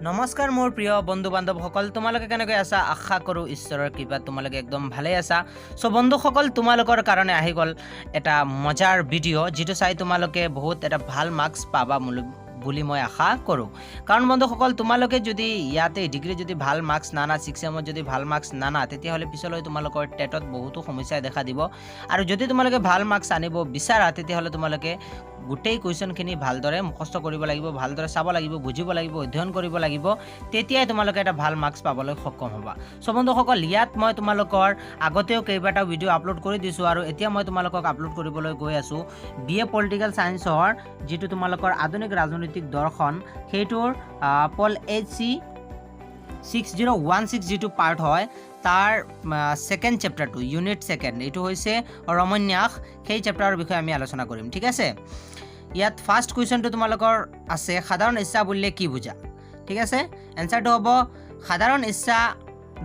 নমস্কাৰ মোৰ প্ৰিয় বন্ধু বান্ধৱসকল, তোমালোকে কেনেকৈ আছা? আশা কৰোঁ ঈশ্বৰৰ কৃপাত তোমালোকে একদম ভালেই আছা। চ' বন্ধুসকল, তোমালোকৰ কাৰণে আহি গ'ল এটা মজাৰ ভিডিঅ' যিটো চাই তোমালোকে বহুত এটা ভাল মাৰ্কছ পাবা বুলি মই আশা কৰোঁ। কাৰণ বন্ধুসকল, তোমালোকে যদি ইয়াতে ডিগ্ৰী যদি ভাল মাৰ্কছ নানা, 6 চেমত যদি ভাল মাৰ্কছ নানা, তেতিয়াহ'লে পিছলৈ তোমালোকৰ টেটত বহুতো সমস্যাই দেখা দিব। আৰু যদি তোমালোকে ভাল মাৰ্কছ আনিব বিচাৰা, তেতিয়াহ'লে তোমালোকে গোটেই কুৱেশ্যনখিনি ভালদৰে মুখস্থ কৰিব লাগিব, ভালদৰে চাব লাগিব, বুজিব লাগিব, অধ্যয়ন কৰিব লাগিব, তেতিয়াই তোমালোকে এটা ভাল মাৰ্কছ পাবলৈ সক্ষম হ'বা। চ' বন্ধুসকল, ইয়াত মই তোমালোকৰ আগতেও কেইবাটাও ভিডিঅ' আপলোড কৰি দিছোঁ আৰু এতিয়া মই তোমালোকক আপলোড কৰিবলৈ গৈ আছোঁ BA পলিটিকেল ছায়েন্সৰ যিটো তোমালোকৰ আধুনিক ৰাজনৈতিক দৰ্শন, সেইটোৰ পল HC 6016 যিটো পাৰ্ট হয় তাৰ ছেকেণ্ড চেপ্টাৰটো, ইউনিট ছেকেণ্ড, এইটো হৈছে ৰমন্যাস, সেই চেপ্টাৰৰ বিষয়ে আমি আলোচনা কৰিম। ঠিক আছে, ইয়াত ফাৰ্ষ্ট কুৱেশ্যনটো তোমালোকৰ আছে, সাধাৰণ ইচ্ছা বুলিলে কি বুজা? ঠিক আছে, এনচাৰটো হ'ব সাধাৰণ ইচ্ছা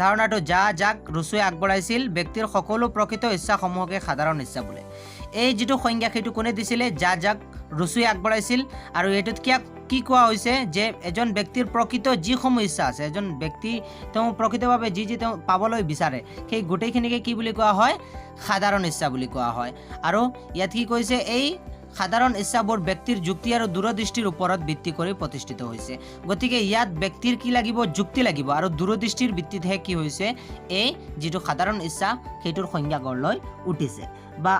ধাৰণাটো যাক ৰুছুৱে আগবঢ়াইছিল, ব্যক্তিৰ সকলো প্ৰকৃত ইচ্ছাসমূহকে সাধাৰণ ইচ্ছা বোলে। এই যিটো সংজ্ঞা সেইটো কোনে দিছিলে? যাক ৰুছুৱে আগবঢ়াইছিল। আৰু এইটোত কি কোৱা হৈছে যে এজন ব্যক্তিৰ প্ৰকৃত যিসমূহ ইচ্ছা আছে, এজন ব্যক্তি তেওঁ প্ৰকৃতভাৱে যি তেওঁ পাবলৈ বিচাৰে, সেই গোটেইখিনিকে কি বুলি কোৱা হয়? সাধাৰণ ইচ্ছা বুলি কোৱা হয়। আৰু ইয়াত কি কৈছে? এই সাধাৰণ ইচ্ছাবোৰ ব্যক্তিৰ যুক্তি আৰু দূৰদৃষ্টিৰ ওপৰত ভিত্তি কৰি প্ৰতিষ্ঠিত হৈছে। গতিকে ইয়াত ব্যক্তিৰ কি লাগিব? যুক্তি লাগিব, আৰু দূৰদৃষ্টিৰ ভিত্তিতহে কি হৈছে? এই যিটো সাধাৰণ ইচ্ছা সেইটোৰ সংজ্ঞা গঢ় লৈ উঠিছে, বা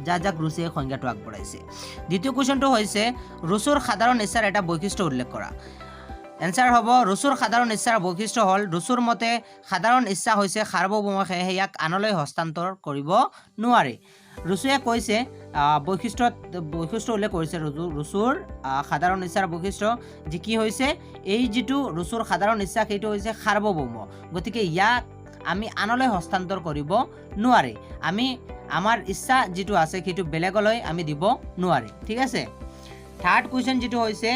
যাক ৰুছুৱে সংজ্ঞাটো আগবঢ়াইছে। দ্বিতীয় কুৱেশ্যনটো হৈছে ৰুছুৰ সাধাৰণ ইচ্ছাৰ এটা বৈশিষ্ট্য উল্লেখ কৰা। এনচাৰ হ'ব ৰুছুৰ সাধাৰণ ইচ্ছাৰ বৈশিষ্ট্য হ'ল, ৰুছুৰ মতে সাধাৰণ ইচ্ছা হৈছে সাৰ্বভৌম, সেয়েহে ইয়াক আনলৈ হস্তান্তৰ কৰিব নোৱাৰি। ৰুছুৱে কৈছে বৈশিষ্ট্য উল্লেখ কৰিছে ৰুছুৰ সাধাৰণ ইচ্ছাৰ বৈশিষ্ট্য, যে কি হৈছে? এই যিটো ৰুছুৰ সাধাৰণ ইচ্ছা সেইটো হৈছে সাৰ্বভৌম, গতিকে ইয়াক আমি আনলৈ হস্তান্তৰ কৰিব নোৱাৰি। আমি আমাৰ ইচ্ছা যিটো আছে সেইটো বেলেগলৈ আমি দিব নোৱাৰি। ঠিক আছে, থাৰ্ড কুৱেশ্যন যিটো হৈছে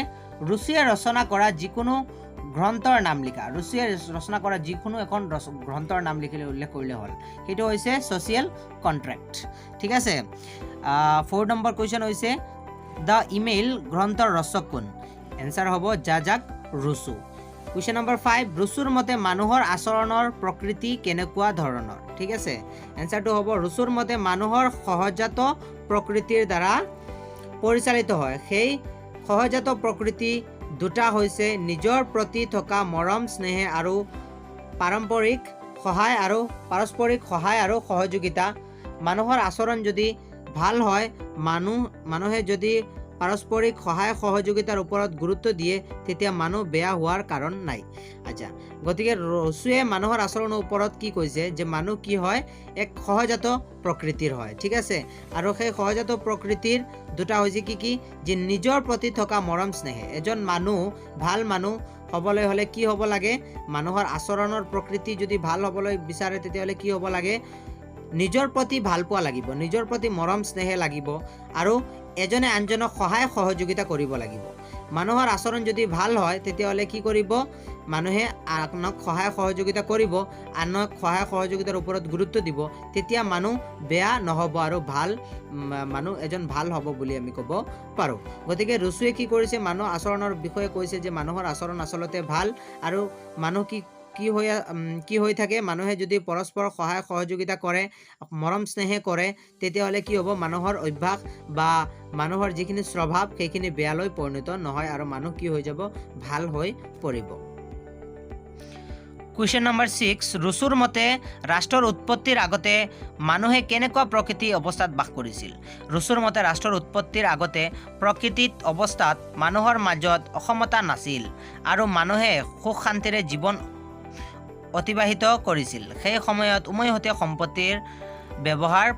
ৰুছুৱে ৰচনা কৰা যিকোনো গ্ৰন্থৰ নাম লিখা। ৰুছুৱে ৰচনা কৰা যিকোনো এখন গ্ৰন্থৰ নাম লিখিলে উল্লেখ কৰিলে হ'ল, সেইটো হৈছে ছ'চিয়েল কণ্ট্ৰেক্ট। ঠিক আছে, 4 নম্বৰ কুৱেশ্যন হৈছে দ্য ইমেইল গ্ৰন্থৰ ৰচক কোন? এনচাৰ হ'ব যাক ৰুছু। কুৱেশ্যন নম্বৰ 5, ৰুছুৰ মতে মানুহৰ আচৰণৰ প্ৰকৃতি কেনেকুৱা ধৰণৰ? ঠিক আছে, এনচাৰটো হ'ব ৰুছুৰ মতে মানুহৰ সহজাত প্ৰকৃতিৰ দ্বাৰা পৰিচালিত হয়। সেই সহজাত প্ৰকৃতি দুটা হৈছে নিজৰ প্ৰতি থকা মৰম, স্নেহ আৰু পাৰস্পৰিক সহায় আৰু সহযোগিতা। মানুহৰ আচৰণ যদি ভাল হয়, মানুহে যদি পাৰস্পৰিক সহায় সহযোগিতাৰ ওপৰত গুৰুত্ব দিয়ে, তেতিয়া মানুহ বেয়া হোৱাৰ কাৰণ নাই। আচ্ছা, গতিকে ৰুছুৱে মানুহৰ আচৰণৰ ওপৰত কি কৈছে? যে মানুহ কি হয়? এক সহজাত প্ৰকৃতিৰ হয়। ঠিক আছে, আৰু সেই সহজাত প্ৰকৃতিৰ দুটা হৈছে কি? যে নিজৰ প্ৰতি থকা মৰম, স্নেহ। এজন ভাল মানুহ হ'বলৈ হ'লে কি হ'ব লাগে? মানুহৰ আচৰণৰ প্ৰকৃতি যদি ভাল হ'বলৈ বিচাৰে, তেতিয়াহ'লে কি হ'ব লাগে? নিজৰ প্ৰতি ভাল পোৱা লাগিব, নিজৰ প্ৰতি মৰম স্নেহ লাগিব, আৰু এজনে আনজনক সহায় সহযোগিতা কৰিব লাগিব। মানুহৰ আচৰণ যদি ভাল হয়, তেতিয়াহ'লে কি কৰিব? মানুহে আনক সহায় সহযোগিতা কৰিব, আনক সহায় সহযোগিতাৰ ওপৰত গুৰুত্ব দিব, তেতিয়া মানুহ বেয়া নহ'ব আৰু মানুহ এজন ভাল হ'ব বুলি আমি ক'ব পাৰোঁ। গতিকে ৰুছুৱে কি কৰিছে? মানুহ আচৰণৰ বিষয়ে কৈছে যে মানুহৰ আচৰণ আচলতে ভাল, আৰু মানুহ কি হৈ থাকে? মানুহে যদি পৰস্পৰ সহায় সহযোগিতা কৰে, মৰম স্নেহে কৰে, তেতিয়াহ'লে কি হ'ব? মানুহৰ অভ্যাস বা মানুহৰ যিখিনি স্বভাৱ সেইখিনি বেয়ালৈ পৰিণত নহয়, আৰু মানুহ কি হৈ যাব? ভাল হৈ পৰিব। কুৱেশ্যন নম্বৰ 6, ৰুছুৰ মতে ৰাষ্ট্ৰৰ উৎপত্তিৰ আগতে মানুহে কেনেকুৱা প্ৰকৃতি অৱস্থাত বাস কৰিছিল? ৰুছুৰ মতে ৰাষ্ট্ৰৰ উৎপত্তিৰ আগতে প্ৰকৃতিত অৱস্থাত মানুহৰ মাজত অসমতা নাছিল, আৰু মানুহে সুখ শান্তিৰে জীৱন অতিবাহিত কৰিছিল। সেই সময়ত উমৈহতীয়া সম্পত্তিৰ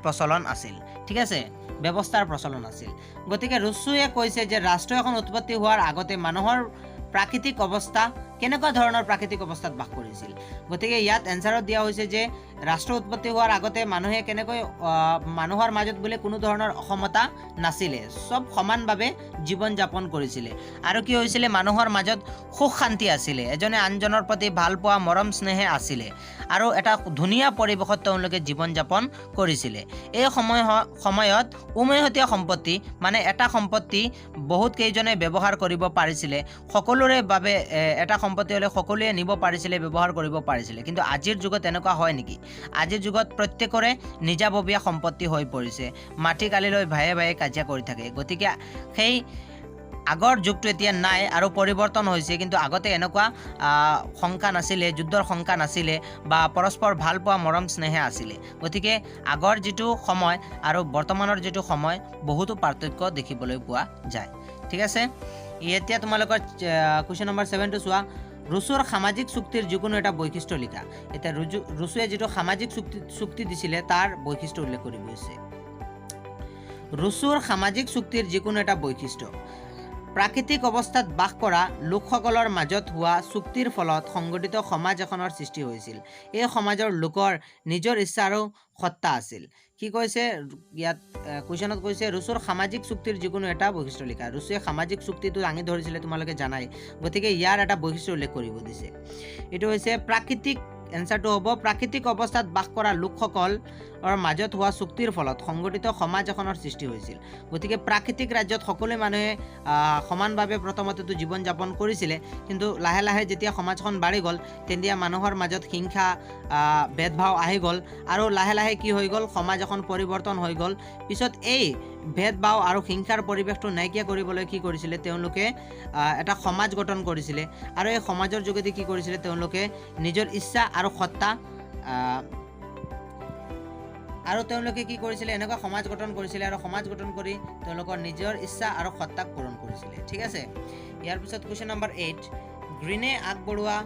প্ৰচলন আছিল। ঠিক আছে, ব্যৱস্থাৰ প্ৰচলন আছিল। গতিকে ৰুছুৱে কৈছে যে ৰাষ্ট্ৰ এখন উৎপত্তি হোৱাৰ আগতে মানুহৰ প্ৰাকৃতিক অৱস্থা কেনেকুৱা ধৰণৰ প্ৰাকৃতিক অৱস্থাত বাস কৰিছিল? গতিকে ইয়াত এনচাৰত দিয়া হৈছে যে ৰাষ্ট্ৰ উৎপত্তি হোৱাৰ আগতে মানুহে কেনেকৈ মানুহৰ মাজত বোলে কোনো ধৰণৰ অসমতা নাছিলে, চব সমানভাৱে জীৱন যাপন কৰিছিলে। আৰু কি হৈছিলে, মানুহৰ মাজত সুখ শান্তি আছিলে, এজনে আনজনৰ প্ৰতি ভাল পোৱা মৰম স্নেহে আছিলে আৰু এটা ধুনীয়া পৰিৱেশত তেওঁলোকে জীৱন যাপন কৰিছিলে। এই সময়ত উমৈহতীয়া সম্পত্তি মানে এটা সম্পত্তি বহুত কেইজনে ব্যৱহাৰ কৰিব পাৰিছিলে, সকলোৰে বাবে এটা সম্পত্তি হ'লে সকলোৱে নিব পাৰিছিলে, ব্যৱহাৰ কৰিব পাৰিছিলে। কিন্তু আজিৰ যুগত এনেকুৱা হয় নেকি? আজিৰ যুগত প্ৰত্যেকৰে নিজাববীয়া সম্পত্তি হৈ পৰিছে, মাটি কালিলৈ ভায়ে ভায়ে কাজিয়া কৰি থাকে। গতিকে সেই আগৰ যুগটো এতিয়া নাই আৰু পৰিৱৰ্তন হৈছে। কিন্তু আগতে এনেকুৱা শংকা নাছিলে, যুদ্ধৰ শংকা নাছিলে বা পৰস্পৰ ভাল পোৱা মৰম স্নেহে আছিলে। গতিকে আগৰ যিটো সময় আৰু বৰ্তমানৰ যিটো সময় বহুতো পাৰ্থক্য দেখিবলৈ পোৱা যায়। ঠিক আছে, এতিয়া তোমালোকৰ কুৱেশ্যন নম্বৰ 7টো চোৱা। ৰুছুৰ সামাজিক চুক্তিৰ যিকোনো এটা বৈশিষ্ট্য লিখা। এতিয়া ৰুছুৱে যিটো সামাজিক চুক্তি দিছিলে তাৰ বৈশিষ্ট্য উল্লেখ কৰিব হৈছে। ৰুছুৰ সামাজিক চুক্তিৰ যিকোনো এটা বৈশিষ্ট্য, প্ৰাকৃতিক অৱস্থাত বাস কৰা লোকসকলৰ মাজত হোৱা চুক্তিৰ ফলত সংগঠিত সমাজ এখনৰ সৃষ্টি হৈছিল। এই সমাজৰ লোকৰ নিজৰ ইচ্ছা আৰু সত্তা আছিল। কি কৈছে ইয়াত কুৱেশ্যনত কৈছে ৰুছুৰ সামাজিক চুক্তিৰ যিকোনো এটা বৈশিষ্ট্য লিখা। ৰুছুৱে সামাজিক চুক্তিটো দাঙি ধৰিছিলে, তোমালোকে জানাই। গতিকে ইয়াৰ এটা বৈশিষ্ট্য উল্লেখ কৰিব দিছে। এইটো হৈছে প্ৰাকৃতিক, এনচাৰটো হ'ব প্ৰাকৃতিক অৱস্থাত বাস কৰা লোকসকলৰ মাজত হোৱা চুক্তিৰ ফলত সংগঠিত সমাজ এখনৰ সৃষ্টি হৈছিল। গতিকে প্ৰাকৃতিক ৰাজ্যত সকলো মানুহে সমানভাৱে প্ৰথমতেতো জীৱন যাপন কৰিছিলে, কিন্তু লাহে লাহে যেতিয়া সমাজখন বাঢ়ি গ'ল তেতিয়া মানুহৰ মাজত হিংসা ভেদভাৱ আহি গ'ল আৰু লাহে লাহে কি হৈ গ'ল, সমাজ এখন পৰিৱৰ্তন হৈ গ'ল। পিছত এই ভেদভাৱ আৰু হিংসাৰ পৰিৱেশটো নাইকিয়া কৰিবলৈ কি কৰিছিলে, তেওঁলোকে এটা সমাজ গঠন কৰিছিলে আৰু এই সমাজৰ যোগেদি কি কৰিছিলে, তেওঁলোকে নিজৰ ইচ্ছা আৰু সত্তা আৰু তেওঁলোকে কি কৰিছিলে, এনেকুৱা সমাজ গঠন কৰিছিলে আৰু সমাজ গঠন কৰি তেওঁলোকৰ নিজৰ ইচ্ছা আৰু সত্তাক পূৰণ কৰিছিলে। ঠিক আছে, ইয়াৰ পিছত কুৱেশ্যন নম্বৰ 8, গ্ৰীনে আগবঢ়োৱা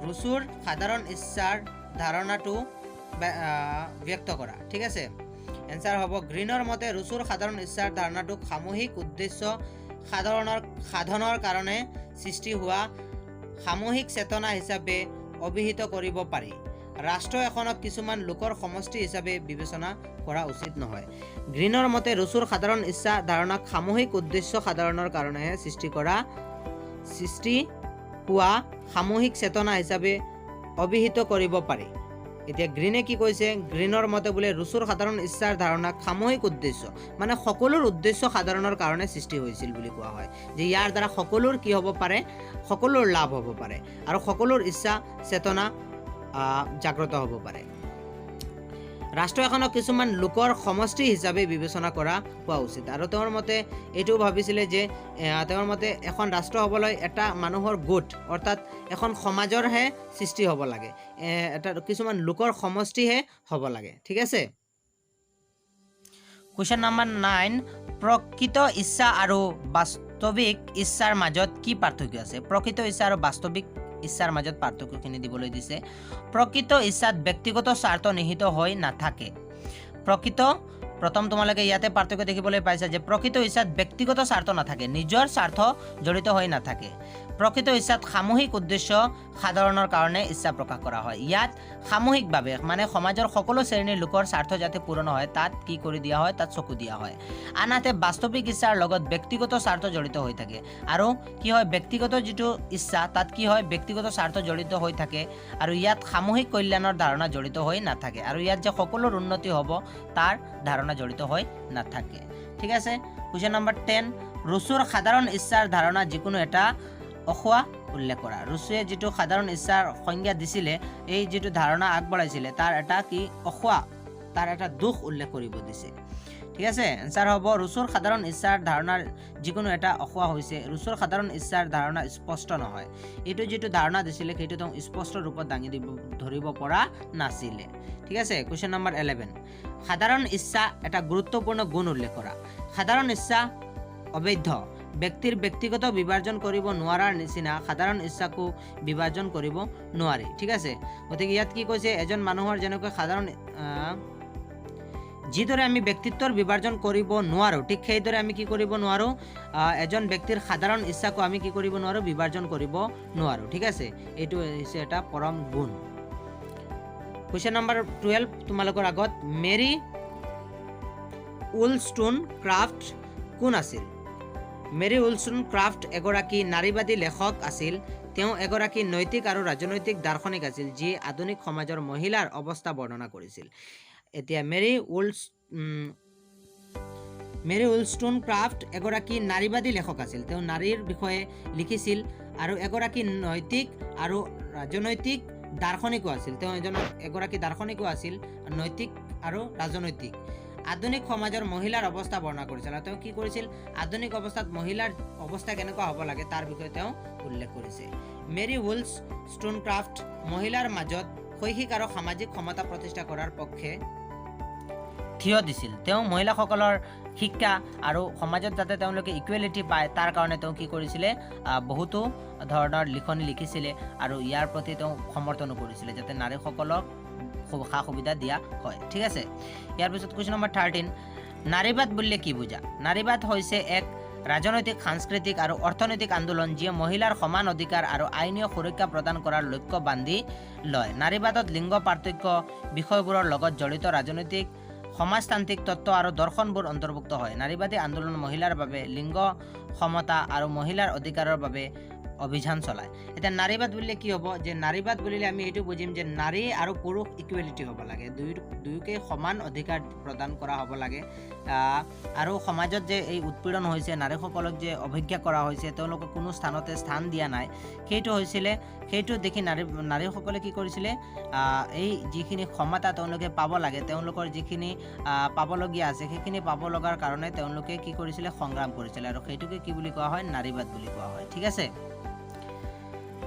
ৰুছুৰ সাধাৰণ ইচ্ছাৰ ধাৰণাটো ব্যক্ত কৰা। ঠিক আছে, এনচাৰ হ'ব গ্ৰীনৰ মতে ৰুছুৰ সাধাৰণ ইচ্ছাৰ ধাৰণাটোক সামূহিক উদ্দেশ্য সাধনৰ কাৰণে সৃষ্টি হোৱা সামূহিক চেতনা হিচাপে অভিহিত কৰিব পাৰি। ৰাষ্ট্ৰ এখনক কিছুমান লোকৰ সমষ্টি হিচাপে বিবেচনা কৰা উচিত নহয়। গ্ৰীনৰ মতে ৰুছুৰ সাধাৰণ ইচ্ছা ধাৰণাক সামূহিক উদ্দেশ্য সাধনৰ কাৰণেহে সৃষ্টি হোৱা সামূহিক চেতনা হিচাপে অভিহিত কৰিব পাৰি। এতিয়া গ্ৰীনে কি কৈছে, গ্ৰীনৰ মতে বোলে ৰুছুৰ সাধাৰণ ইচ্ছাৰ ধাৰণাক সামূহিক উদ্দেশ্য মানে সকলোৰ উদ্দেশ্য সাধাৰণৰ কাৰণে সৃষ্টি হৈছিল বুলি কোৱা হয়, যে ইয়াৰ দ্বাৰা সকলোৰ কি হ'ব পাৰে, সকলোৰ লাভ হ'ব পাৰে আৰু সকলোৰ ইচ্ছা চেতনা জাগ্ৰত হ'ব পাৰে। ৰাষ্ট্ৰ এখনক কিছুমান লোকৰ সমষ্টি হিচাপে বিবেচনা কৰা হোৱা উচিত। আৰু তেওঁৰ মতে এইটো ভাবিছিলে যে তেওঁৰ মতে এখন ৰাষ্ট্ৰ হ'বলৈ এটা মানুহৰ গোট অৰ্থাৎ এখন সমাজৰহে সৃষ্টি হ'ব লাগে, এটা কিছুমান লোকৰ সমষ্টিহে হ'ব লাগে। ঠিক আছে, কুৱেশ্যন নম্বৰ 9, প্ৰকৃত ইচ্ছা আৰু বাস্তৱিক ইচ্ছাৰ মাজত কি পাৰ্থক্য আছে? প্ৰকৃত ইচ্ছা আৰু বাস্তৱিক ইচ্ছাৰ মাজত পাৰ্থক্যখিনি দিবলৈ দিছে। প্ৰকৃত ইচ্ছাত ব্যক্তিগত স্বাৰ্থ নিহিত হৈ নাথাকে। প্ৰথম তোমালোকে ইয়াতে পাৰ্থক্য দেখিবলৈ পাইছা যে প্ৰকৃত ইচ্ছাত ব্যক্তিগত স্বাৰ্থ নাথাকে, নিজৰ স্বাৰ্থ জড়িত হৈ নাথাকে। প্ৰকৃত ইচ্ছাত সামূহিক উদ্দেশ্য সাধাৰণৰ কাৰণে ইচ্ছা প্ৰকাশ কৰা হয়। ইয়াত সামূহিকভাৱে মানে সমাজৰ সকলো শ্ৰেণীৰ লোকৰ স্বাৰ্থ যাতে পূৰণ হয় তাত কি কৰি দিয়া হয়, তাত চকু দিয়া হয়। আনহাতে বাস্তৱিক ইচ্ছাৰ লগত ব্যক্তিগত স্বাৰ্থ জড়িত হৈ থাকে আৰু কি হয়, ব্যক্তিগত যিটো ইচ্ছা তাত কি হয়, ব্যক্তিগত স্বাৰ্থ জড়িত হৈ থাকে আৰু ইয়াত সামূহিক কল্যাণৰ ধাৰণা জড়িত হৈ নাথাকে আৰু ইয়াত যে সকলোৰ উন্নতি হ'ব তাৰ ধাৰণা জড়িত হৈ নাথাকে। ঠিক আছে, কুৱেশ্যন নম্বৰ 10, ৰুছুৰ সাধাৰণ ইচ্ছাৰ ধাৰণা যিকোনো এটা অসোৱা উল্লেখ কৰা। ৰুছুৱে যিটো সাধাৰণ ইচ্ছাৰ সংজ্ঞা দিছিলে, এই যিটো ধাৰণা আগবঢ়াইছিলে তাৰ এটা কি অসোৱা, তাৰ এটা দোষ উল্লেখ কৰিব দিছে। ঠিক আছে, এনচাৰ হ'ব ৰুছুৰ সাধাৰণ ইচ্ছাৰ ধাৰণাৰ যিকোনো এটা অসোৱা হৈছে ৰুছুৰ সাধাৰণ ইচ্ছাৰ ধাৰণা স্পষ্ট নহয়। এইটো যিটো ধাৰণা দিছিলে সেইটো তেওঁ স্পষ্ট ৰূপত দাঙি ধৰিব পৰা নাছিলে। ঠিক আছে, কুৱেশ্যন নম্বৰ 11, সাধাৰণ ইচ্ছা এটা গুৰুত্বপূৰ্ণ গুণ উল্লেখ কৰা। সাধাৰণ ইচ্ছা অবৈধ, ব্যক্তিৰ ব্যক্তিগত বিভাজন কৰিব নোৱাৰাৰ নিচিনা সাধাৰণ ইচ্ছাকো বিভাজন কৰিব নোৱাৰি। ঠিক আছে, গতিকে ইয়াত কি কৈছে, এজন মানুহৰ যেনেকৈ সাধাৰণ যিদৰে আমি ব্যক্তিত্বৰ বিভাজন কৰিব নোৱাৰোঁ ঠিক সেইদৰে আমি কি কৰিব নোৱাৰোঁ, এজন ব্যক্তিৰ সাধাৰণ ইচ্ছাকো আমি কি কৰিব নোৱাৰোঁ, বিভাজন কৰিব নোৱাৰোঁ। ঠিক আছে, এইটো হৈছে এটা পৰম গুণ। কুৱেশ্যন নম্বৰ 12 তোমালোকৰ আগত মেৰী উলষ্টনক্ৰাফ্ট কোন আছিল? মেৰী উলষ্টনক্ৰাফ্ট এগৰাকী নাৰীবাদী লেখক আছিল। তেওঁ এগৰাকী নৈতিক আৰু ৰাজনৈতিক দাৰ্শনিক আছিল যিয়ে আধুনিক সমাজৰ মহিলাৰ অৱস্থা বৰ্ণনা কৰিছিল। এতিয়া মেৰী উলষ্টনক্ৰাফ্ট এগৰাকী নাৰীবাদী লেখক আছিল। তেওঁ নাৰীৰ বিষয়ে লিখিছিল আৰু এগৰাকী নৈতিক আৰু ৰাজনৈতিক দাৰ্শনিকো আছিল। তেওঁ এগৰাকী দাৰ্শনিকো আছিল, নৈতিক আৰু ৰাজনৈতিক। আধুনিক সমাজৰ মহিলাৰ অৱস্থা বৰ্ণনা কৰিছিল আৰু তেওঁ কি কৰিছিল? আধুনিক অৱস্থাত মহিলাৰ অৱস্থা কেনেকুৱা হ'ব লাগে তাৰ বিষয়ে তেওঁ উল্লেখ কৰিছে। মেৰী উলষ্টনক্ৰাফ্ট মহিলাৰ মাজত শৈক্ষিক আৰু সামাজিক ক্ষমতা প্ৰতিষ্ঠা কৰাৰ পক্ষে থিয় দিছিল। তেওঁ মহিলাসকলৰ শিক্ষা আৰু সমাজত যাতে তেওঁলোকে ইকুৱেলিটি পায় তাৰ কাৰণে তেওঁ কি কৰিছিলে? বহুতো ধৰণৰ লিখনি লিখিছিলে আৰু ইয়াৰ প্ৰতি তেওঁ সমৰ্থনো কৰিছিলে যাতে নাৰীসকলক সা সুবিধা দিয়া হয়। ঠিক আছে, ইয়াৰ পিছত কুৱেশ্যন নম্বৰ 13 নাৰীবাদ বুলিলে কি বুজা? নাৰীবাদ হৈছে এক ৰাজনৈতিক, সাংস্কৃতিক আৰু অৰ্থনৈতিক আন্দোলন যিয়ে মহিলাৰ সমান অধিকাৰ আৰু আইনী সুৰক্ষা প্ৰদান কৰাৰ লক্ষ্য বান্ধি লয়। নাৰীবাদত লিংগ পাৰ্থক্য বিষয়বোৰৰ লগত জড়িত ৰাজনৈতিক, সমাজতান্ত্ৰিক তত্ত্ব আৰু দৰ্শনবোৰ অন্তৰ্ভুক্ত হয়। নাৰীবাদী আন্দোলন মহিলাৰ বাবে লিংগ সমতা আৰু মহিলাৰ অধিকাৰৰ বাবে অভিযান চলায়। এতিয়া নাৰীবাদ বুলিলে কি হ'ব? যে নাৰীবাদ বুলিলে আমি এইটো বুজিম যে নাৰী আৰু পুৰুষ ইকুৱেলিটি হ'ব লাগে, দুয়োকে সমান অধিকাৰ প্ৰদান কৰা হ'ব লাগে। আৰু সমাজত যে এই উৎপীড়ন হৈছে, নাৰীসকলক যে অৱজ্ঞা কৰা হৈছে, তেওঁলোকক কোনো স্থানতে স্থান দিয়া নাই, সেইটো দেখি নাৰীসকলে কি কৰিছিলে? এই যিখিনি ক্ষমতা তেওঁলোকে পাব লাগে, তেওঁলোকৰ যিখিনি পাবলগীয়া আছে সেইখিনি পাব লগাৰ কাৰণে তেওঁলোকে কি কৰিছিলে? সংগ্ৰাম কৰিছিলে আৰু সেইটোকে কি বুলি কোৱা হয়? নাৰীবাদ বুলি কোৱা হয়। ঠিক আছে,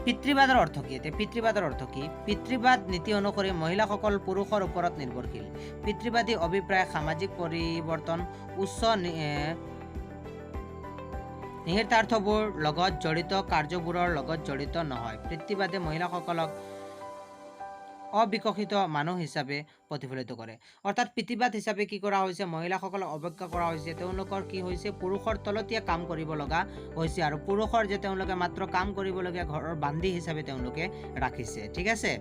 পিতৃবাদৰ অৰ্থ কি? এতিয়া পিতৃবাদৰ অৰ্থ কি? পিতৃবাদ নীতি অনুসৰি মহিলাসকল পুৰুষৰ ওপৰত নিৰ্ভৰশীল। পিতৃবাদী অভিপ্ৰায় সামাজিক পৰিৱৰ্তন, উচ্চ নিহিতাৰ্থবোৰ লগত জড়িত কাৰ্যবোৰৰ লগত জড়িত নহয়। পিতৃবাদে মহিলাসকলক অবিকশিত মানুহ হিচাপে প্ৰতিফলিত কৰে। অৰ্থাৎ পিতৃবাদ হিচাপে কি কৰা হৈছে? মহিলাসকলক অৱজ্ঞা কৰা হৈছে, তেওঁলোকৰ কি হৈছে? পুৰুষৰ তলতীয়া কাম কৰিব লগা হৈছে আৰু পুৰুষৰ যে তেওঁলোকে মাত্ৰ কাম কৰিবলগীয়া ঘৰৰ বান্ধি হিচাপে তেওঁলোকে ৰাখিছে। ঠিক আছে,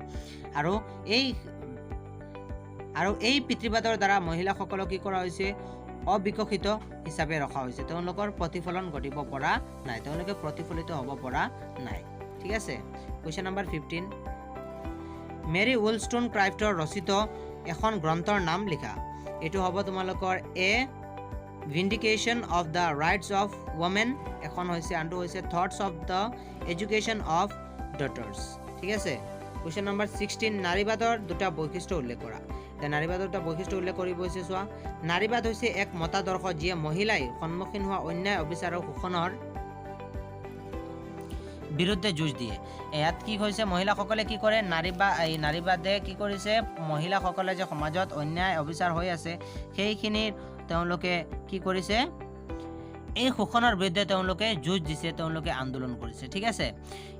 আৰু এই পিতৃবাদৰ দ্বাৰা মহিলাসকলক কি কৰা হৈছে? অবিকশিত হিচাপে ৰখা হৈছে। তেওঁলোকৰ প্ৰতিফলন ঘটিব পৰা নাই, তেওঁলোকে প্ৰতিফলিত হ'ব পৰা নাই। ঠিক আছে, কুৱেশ্যন নম্বৰ 15 মেৰী উলষ্টনক্ৰাফ্টৰ ৰচিত এখন গ্ৰন্থৰ নাম লিখা। এইটো হ'ব তোমালোকৰ a vindication of the rights of women, এখন হৈছে, আনটো হৈছে thoughts of the education of daughters. ঠিক আছে, কুৱেশ্যন নম্বৰ 16 নাৰীবাদৰ দুটা বৈশিষ্ট্য উল্লেখ কৰা। নাৰীবাদৰ দুটা বৈশিষ্ট্য উল্লেখ কৰিব হৈছে, চোৱা। নাৰীবাদ হৈছে এক মতাদৰ্শ যিয়ে মহিলাই সন্মুখীন হোৱা অন্যায়, অবিচাৰ আৰু শোষণৰ বিৰুদ্ধে যুঁজ দিয়ে। ইয়াত কি হৈছে? মহিলাসকলে কি কৰে? নাৰীবাদে কি কৰিছে? মহিলাসকলে যে সমাজত অন্যায় অবিচাৰ হৈ আছে সেইখিনি তেওঁলোকে কি কৰিছে? এই শোষণৰ বিৰুদ্ধে তেওঁলোকে যুঁজ দিছে, তেওঁলোকে আন্দোলন কৰিছে। ঠিক আছে,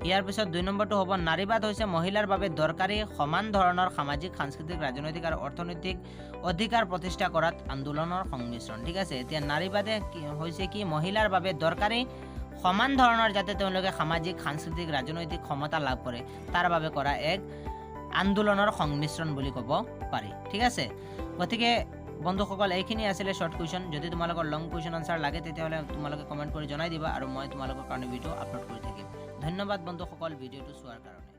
ইয়াৰ পিছত 2 নম্বৰটো হ'ব নাৰীবাদ হৈছে মহিলাৰ বাবে দৰকাৰী সমান ধৰণৰ সামাজিক, সাংস্কৃতিক, ৰাজনৈতিক আৰু অৰ্থনৈতিক অধিকাৰ প্ৰতিষ্ঠা কৰাত আন্দোলনৰ সংমিশ্ৰণ। ঠিক আছে, এতিয়া নাৰীবাদে হৈছে কি? মহিলাৰ বাবে দৰকাৰী সমান ধৰণৰ যাতে তেওঁলোকে সামাজিক, সাংস্কৃতিক, ৰাজনৈতিক ক্ষমতা লাভ কৰে তাৰ বাবে কৰা এক আন্দোলনৰ সংমিশ্ৰণ বুলি ক'ব পাৰি। ঠিক আছে, গতিকে বন্ধুসকল এইখিনি আছিলে শৰ্ট কুৱেশ্যন। যদি তোমালোকৰ লং কুৱেশ্যন আনচাৰ লাগে তেতিয়াহ'লে তোমালোকে কমেণ্ট কৰি জনাই দিবা আৰু মই তোমালোকৰ কাৰণে ভিডিঅ' আপলোড কৰি থাকিম। ধন্যবাদ বন্ধুসকল ভিডিঅ'টো চোৱাৰ কাৰণে।